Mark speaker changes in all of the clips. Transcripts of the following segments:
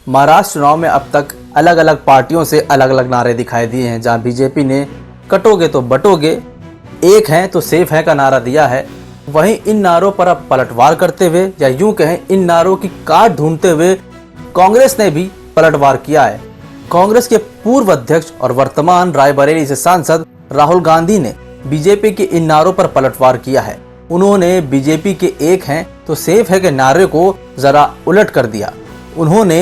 Speaker 1: महाराष्ट्र चुनाव में अब तक अलग अलग पार्टियों से अलग अलग नारे दिखाई दिए हैं। जहां बीजेपी ने कटोगे तो बटोगे, एक हैं तो सेफ है का नारा दिया है, वहीं इन नारों पर अब पलटवार करते हुए या यूं कहें इन नारों की काट ढूंढते हुए कांग्रेस ने भी पलटवार किया है। कांग्रेस के पूर्व अध्यक्ष और वर्तमान रायबरेली से सांसद राहुल गांधी ने बीजेपी के इन नारों पर पलटवार किया है। उन्होंने बीजेपी के एक हैं तो सेफ है के नारे को जरा उलट कर दिया। उन्होंने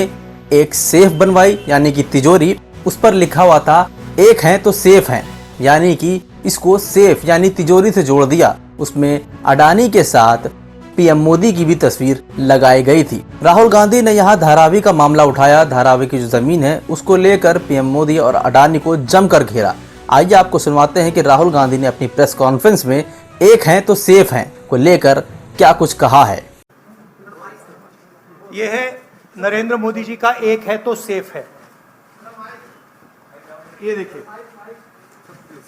Speaker 1: एक सेफ बनवाई यानी कि तिजोरी, उस पर लिखा हुआ था एक हैं तो सेफ हैं, यानी कि इसको सेफ यानी तिजोरी से जोड़ दिया। उसमें अडानी के साथ पीएम मोदी की भी तस्वीर लगाई गई थी। राहुल गांधी ने यहाँ धारावी का मामला उठाया। धारावी की जो जमीन है उसको लेकर पीएम मोदी और अडानी को जमकर घेरा। आइए आपको सुनवाते हैं कि राहुल गांधी ने अपनी प्रेस कॉन्फ्रेंस में एक हैं तो सेफ हैं को लेकर क्या कुछ कहा है।
Speaker 2: यह है नरेंद्र मोदी जी का एक है तो सेफ है। ये देखिए,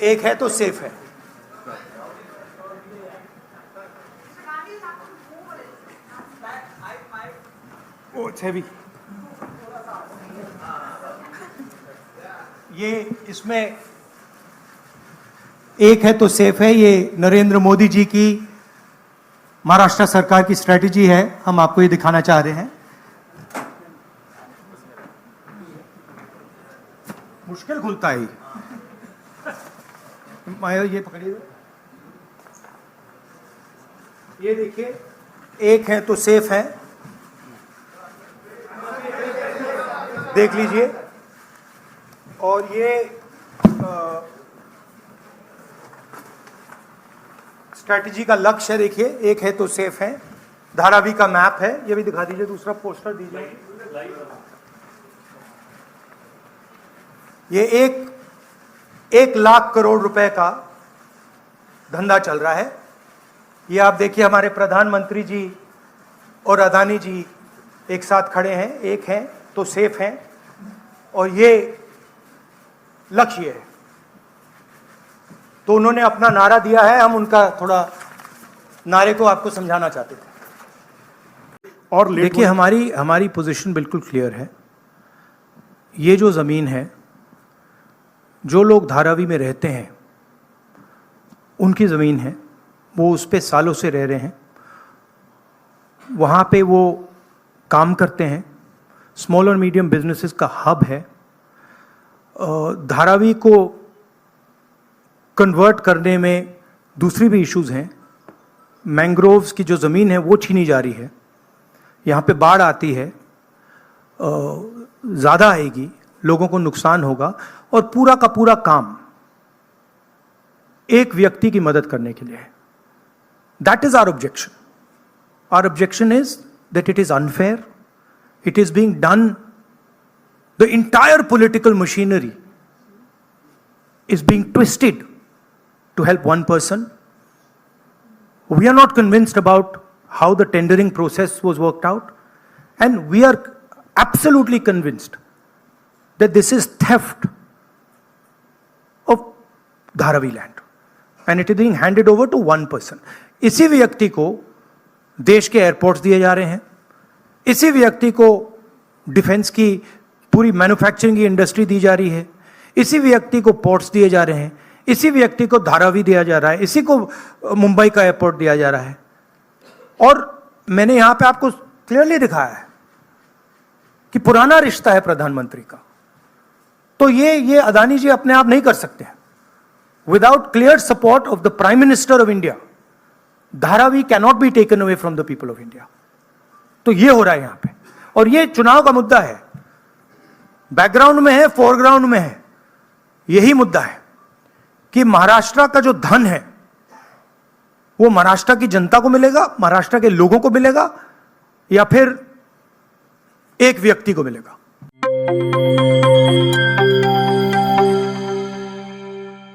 Speaker 2: एक है तो सेफ है। ये इसमें एक है तो सेफ है, ये नरेंद्र मोदी जी की महाराष्ट्र सरकार की स्ट्रेटजी है। हम आपको ये दिखाना चाह रहे हैं। मुश्किल खुलता है ये पकड़िए। ये देखिए, एक है तो सेफ है, देख लीजिए। और ये स्ट्रैटेजी का लक्ष्य है। देखिए, एक है तो सेफ है। धारावी का मैप है, ये भी दिखा दीजिए। दूसरा पोस्टर दीजिए। ये एक लाख करोड़ रुपए का धंधा चल रहा है। ये आप देखिए, हमारे प्रधानमंत्री जी और अदानी जी एक साथ खड़े हैं, एक हैं तो सेफ हैं, और ये लक्ष्य है। तो उन्होंने अपना नारा दिया है, हम उनका थोड़ा नारे को आपको समझाना चाहते थे। और देखिए, हमारी पोजीशन बिल्कुल क्लियर है। ये जो ज़मीन है, जो लोग धारावी में रहते हैं उनकी ज़मीन है, वो उस पे सालों से रह रहे हैं, वहाँ पे वो काम करते हैं। स्मॉल और मीडियम बिजनेसेस का हब है। धारावी को कन्वर्ट करने में दूसरी भी इश्यूज हैं। मैंग्रोव्स की जो ज़मीन है वो छीनी जा रही है। यहाँ पे बाढ़ आती है, ज़्यादा आएगी, लोगों को नुकसान होगा, और पूरा का पूरा काम एक व्यक्ति की मदद करने के लिए है। That is our objection. Our objection is that it is unfair. It is being done, the entire political machinery is being twisted to help one person. We are not convinced about how the tendering process was worked out, and we are absolutely convinced that this is theft of Dharavi land, and it is being handed over to one person. इसी व्यक्ति को देश के airports दिए जा रहे हैं, इसी व्यक्ति को डिफेंस की पूरी मैन्युफैक्चरिंग की इंडस्ट्री दी जा रही है, इसी व्यक्ति को पोर्ट्स दिए जा रहे हैं, इसी व्यक्ति को धारावी दिया जा रहा है, इसी को मुंबई का एयरपोर्ट दिया जा रहा है। और मैंने यहां पे आपको क्लियरली दिखाया है कि पुराना रिश्ता है प्रधानमंत्री का। तो ये अदानी जी अपने आप नहीं कर सकते हैं। Without clear support of the prime minister of India, Dharavi cannot be taken away from the people of India. तो ये हो रहा है यहां पे, और ये चुनाव का मुद्दा है। बैकग्राउंड में है, फोरग्राउंड में है। यही मुद्दा है कि महाराष्ट्र का जो धन है वो महाराष्ट्र की जनता को मिलेगा, महाराष्ट्र के लोगों को मिलेगा, या फिर एक व्यक्ति को मिलेगा।